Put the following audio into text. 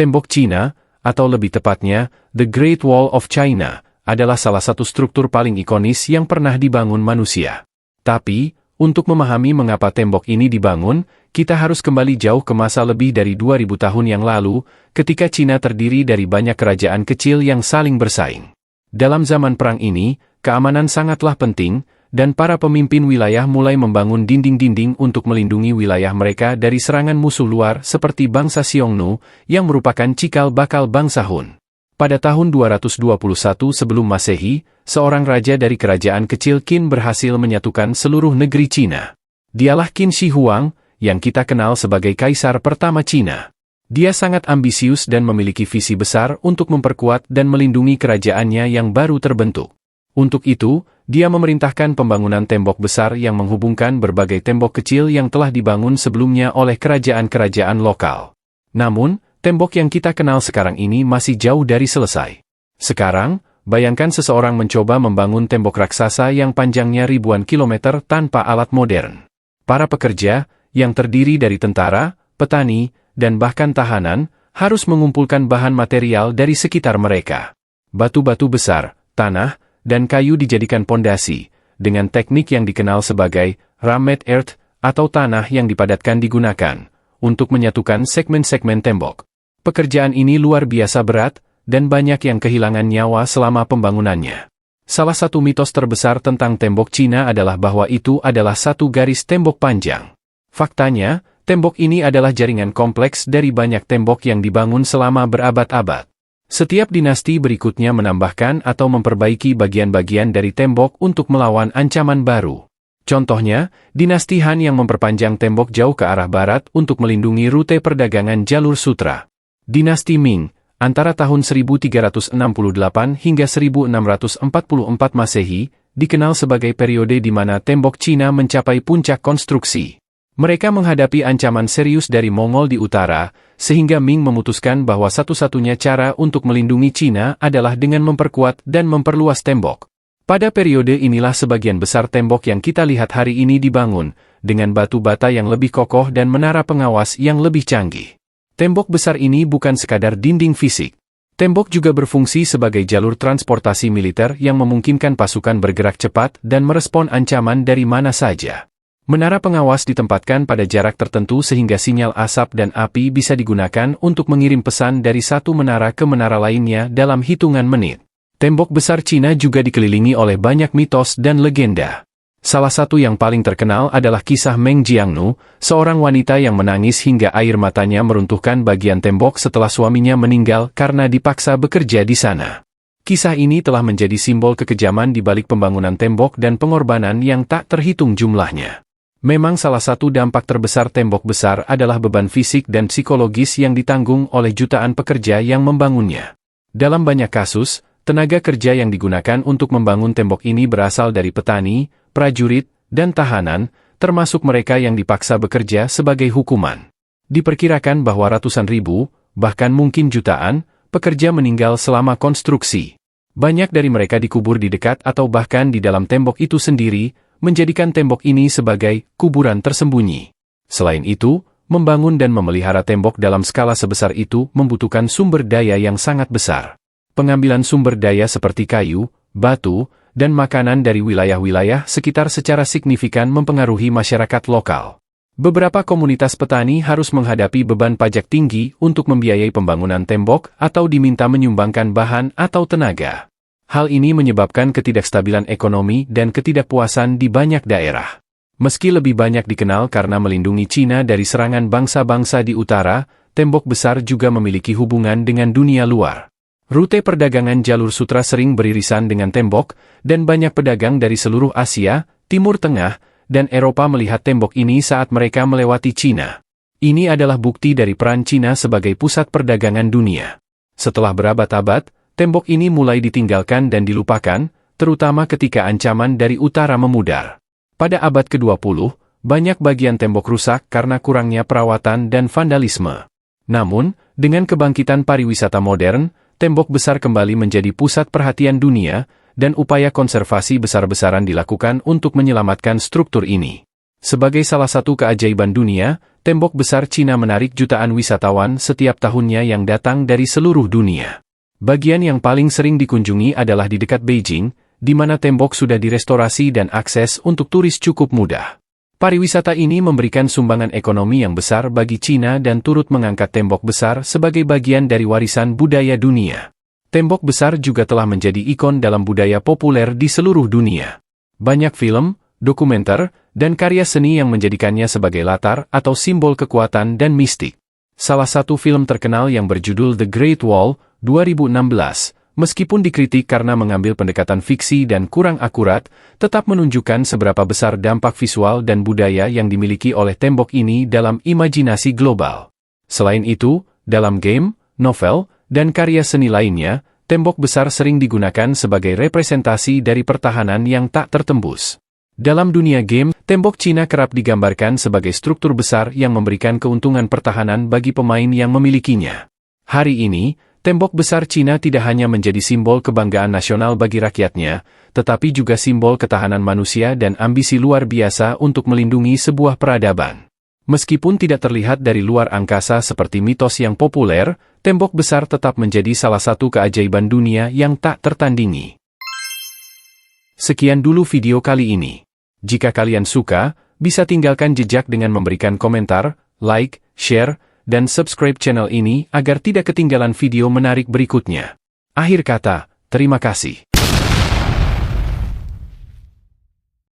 Tembok Cina, atau lebih tepatnya, The Great Wall of China, adalah salah satu struktur paling ikonis yang pernah dibangun manusia. Tapi, untuk memahami mengapa tembok ini dibangun, kita harus kembali jauh ke masa lebih dari 2000 tahun yang lalu, ketika Cina terdiri dari banyak kerajaan kecil yang saling bersaing. Dalam zaman perang ini, keamanan sangatlah penting, dan para pemimpin wilayah mulai membangun dinding-dinding untuk melindungi wilayah mereka dari serangan musuh luar seperti bangsa Xiongnu, yang merupakan cikal bakal bangsa Hun. Pada tahun 221 sebelum Masehi, seorang raja dari kerajaan kecil Qin berhasil menyatukan seluruh negeri Cina. Dialah Qin Shi Huang, yang kita kenal sebagai kaisar pertama Cina. Dia sangat ambisius dan memiliki visi besar untuk memperkuat dan melindungi kerajaannya yang baru terbentuk. Untuk itu, dia memerintahkan pembangunan tembok besar yang menghubungkan berbagai tembok kecil yang telah dibangun sebelumnya oleh kerajaan-kerajaan lokal. Namun, tembok yang kita kenal sekarang ini masih jauh dari selesai. Sekarang, bayangkan seseorang mencoba membangun tembok raksasa yang panjangnya ribuan kilometer tanpa alat modern. Para pekerja, yang terdiri dari tentara, petani, dan bahkan tahanan, harus mengumpulkan bahan material dari sekitar mereka. Batu-batu besar, tanah, dan kayu dijadikan pondasi, dengan teknik yang dikenal sebagai rammed earth, atau tanah yang dipadatkan digunakan, untuk menyatukan segmen-segmen tembok. Pekerjaan ini luar biasa berat, dan banyak yang kehilangan nyawa selama pembangunannya. Salah satu mitos terbesar tentang tembok Cina adalah bahwa itu adalah satu garis tembok panjang. Faktanya, tembok ini adalah jaringan kompleks dari banyak tembok yang dibangun selama berabad-abad. Setiap dinasti berikutnya menambahkan atau memperbaiki bagian-bagian dari tembok untuk melawan ancaman baru. Contohnya, dinasti Han yang memperpanjang tembok jauh ke arah barat untuk melindungi rute perdagangan jalur sutra. Dinasti Ming, antara tahun 1368 hingga 1644 Masehi, dikenal sebagai periode di mana tembok Cina mencapai puncak konstruksi. Mereka menghadapi ancaman serius dari Mongol di utara, sehingga Ming memutuskan bahwa satu-satunya cara untuk melindungi Cina adalah dengan memperkuat dan memperluas tembok. Pada periode inilah sebagian besar tembok yang kita lihat hari ini dibangun, dengan batu bata yang lebih kokoh dan menara pengawas yang lebih canggih. Tembok besar ini bukan sekadar dinding fisik. Tembok juga berfungsi sebagai jalur transportasi militer yang memungkinkan pasukan bergerak cepat dan merespon ancaman dari mana saja. Menara pengawas ditempatkan pada jarak tertentu sehingga sinyal asap dan api bisa digunakan untuk mengirim pesan dari satu menara ke menara lainnya dalam hitungan menit. Tembok besar Cina juga dikelilingi oleh banyak mitos dan legenda. Salah satu yang paling terkenal adalah kisah Meng Jiangnu, seorang wanita yang menangis hingga air matanya meruntuhkan bagian tembok setelah suaminya meninggal karena dipaksa bekerja di sana. Kisah ini telah menjadi simbol kekejaman di balik pembangunan tembok dan pengorbanan yang tak terhitung jumlahnya. Memang salah satu dampak terbesar tembok besar adalah beban fisik dan psikologis yang ditanggung oleh jutaan pekerja yang membangunnya. Dalam banyak kasus, tenaga kerja yang digunakan untuk membangun tembok ini berasal dari petani, prajurit, dan tahanan, termasuk mereka yang dipaksa bekerja sebagai hukuman. Diperkirakan bahwa ratusan ribu, bahkan mungkin jutaan, pekerja meninggal selama konstruksi. Banyak dari mereka dikubur di dekat atau bahkan di dalam tembok itu sendiri, menjadikan tembok ini sebagai kuburan tersembunyi. Selain itu, membangun dan memelihara tembok dalam skala sebesar itu membutuhkan sumber daya yang sangat besar. Pengambilan sumber daya seperti kayu, batu, dan makanan dari wilayah-wilayah sekitar secara signifikan mempengaruhi masyarakat lokal. Beberapa komunitas petani harus menghadapi beban pajak tinggi untuk membiayai pembangunan tembok atau diminta menyumbangkan bahan atau tenaga. Hal ini menyebabkan ketidakstabilan ekonomi dan ketidakpuasan di banyak daerah. Meski lebih banyak dikenal karena melindungi Cina dari serangan bangsa-bangsa di utara, tembok besar juga memiliki hubungan dengan dunia luar. Rute perdagangan jalur sutra sering beririsan dengan tembok, dan banyak pedagang dari seluruh Asia, Timur Tengah, dan Eropa melihat tembok ini saat mereka melewati Cina. Ini adalah bukti dari peran Cina sebagai pusat perdagangan dunia. Setelah berabad-abad, tembok ini mulai ditinggalkan dan dilupakan, terutama ketika ancaman dari utara memudar. Pada abad ke-20, banyak bagian tembok rusak karena kurangnya perawatan dan vandalisme. Namun, dengan kebangkitan pariwisata modern, tembok besar kembali menjadi pusat perhatian dunia, dan upaya konservasi besar-besaran dilakukan untuk menyelamatkan struktur ini. Sebagai salah satu keajaiban dunia, tembok besar Cina menarik jutaan wisatawan setiap tahunnya yang datang dari seluruh dunia. Bagian yang paling sering dikunjungi adalah di dekat Beijing, di mana tembok sudah direstorasi dan akses untuk turis cukup mudah. Pariwisata ini memberikan sumbangan ekonomi yang besar bagi Cina dan turut mengangkat tembok besar sebagai bagian dari warisan budaya dunia. Tembok besar juga telah menjadi ikon dalam budaya populer di seluruh dunia. Banyak film, dokumenter, dan karya seni yang menjadikannya sebagai latar atau simbol kekuatan dan mistik. Salah satu film terkenal yang berjudul The Great Wall, 2016, meskipun dikritik karena mengambil pendekatan fiksi dan kurang akurat, tetap menunjukkan seberapa besar dampak visual dan budaya yang dimiliki oleh tembok ini dalam imajinasi global. Selain itu, dalam game, novel, dan karya seni lainnya, tembok besar sering digunakan sebagai representasi dari pertahanan yang tak tertembus. Dalam dunia game, tembok Cina kerap digambarkan sebagai struktur besar yang memberikan keuntungan pertahanan bagi pemain yang memilikinya. Hari ini, tembok besar Cina tidak hanya menjadi simbol kebanggaan nasional bagi rakyatnya, tetapi juga simbol ketahanan manusia dan ambisi luar biasa untuk melindungi sebuah peradaban. Meskipun tidak terlihat dari luar angkasa seperti mitos yang populer, tembok besar tetap menjadi salah satu keajaiban dunia yang tak tertandingi. Sekian dulu video kali ini. Jika kalian suka, bisa tinggalkan jejak dengan memberikan komentar, like, share, dan subscribe channel ini agar tidak ketinggalan video menarik berikutnya. Akhir kata, terima kasih.